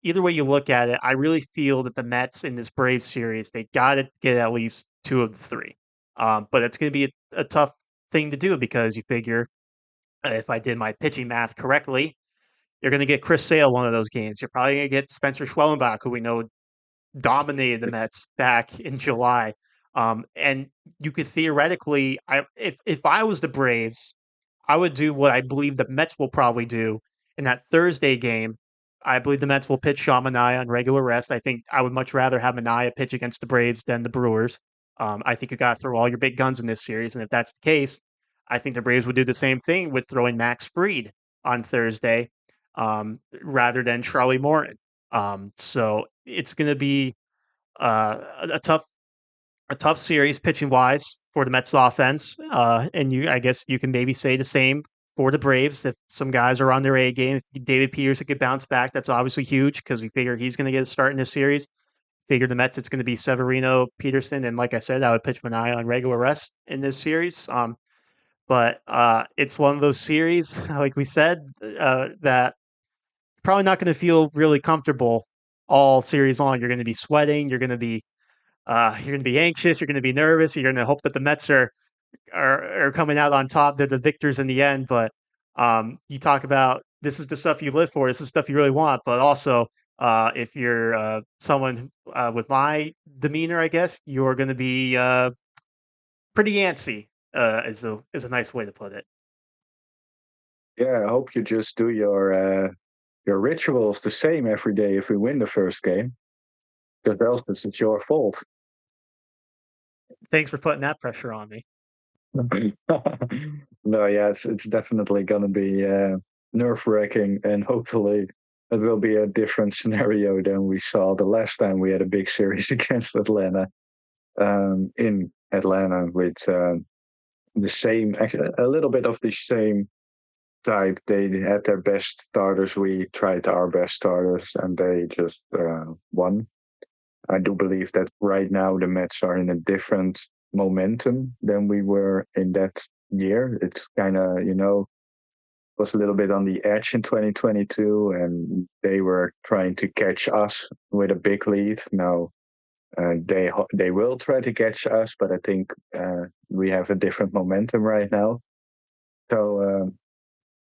either way you look at it, I really feel that the Mets in this Braves series, they got to get at least two of the three. But it's going to be a tough thing to do because you figure if I did my pitching math correctly, you're going to get Chris Sale one of those games. You're probably going to get Spencer Schwellenbach, who we know dominated the Mets back in July. And you could theoretically, if I was the Braves, I would do what I believe the Mets will probably do in that Thursday game. I believe the Mets will pitch Sean Manaea on regular rest. I think I would much rather have Manaea pitch against the Braves than the Brewers. I think you got to throw all your big guns in this series, and if that's the case, I think the Braves would do the same thing with throwing Max Fried on Thursday rather than Charlie Morton. So it's going to be a tough series pitching wise for the Mets offense. And I guess you can maybe say the same for the Braves if some guys are on their A game. If David Peterson could bounce back, that's obviously huge because we figure he's going to get a start in this series. Figure the Mets, it's going to be Severino, Peterson, and like I said, I would pitch Manaea on regular rest in this series. But it's one of those series, like we said, that probably not going to feel really comfortable all series long. You're going to be sweating. You're going to be anxious. You're going to be nervous. You're going to hope that the Mets are coming out on top. They're the victors in the end. But you talk about this is the stuff you live for. This is stuff you really want. But also, if you're someone with my demeanor, I guess you're going to be pretty antsy. Is a nice way to put it. Yeah, I hope you just do your rituals the same every day if we win the first game, because else it's your fault. Thanks for putting that pressure on me. No, yeah, it's definitely gonna be nerve-wracking, and hopefully it will be a different scenario than we saw the last time we had a big series against Atlanta. In Atlanta with the same, a little bit of the same type. They had their best starters. We tried our best starters, and they just won. I do believe that right now the Mets are in a different momentum than we were in that year. It's kind of, was a little bit on the edge in 2022, and they were trying to catch us with a big lead. Now they will try to catch us, but I think we have a different momentum right now. So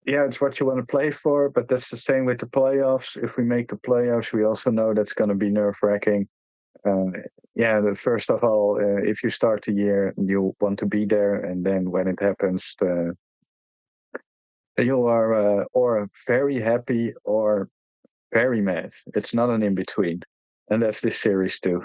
yeah, it's what you want to play for, but that's the same with the playoffs. If we make the playoffs, we also know that's going to be nerve wracking. Uh, yeah, first of all, if you start the year, you want to be there, and then when it happens, you are or very happy or very mad. It's not an in between, and that's this series too.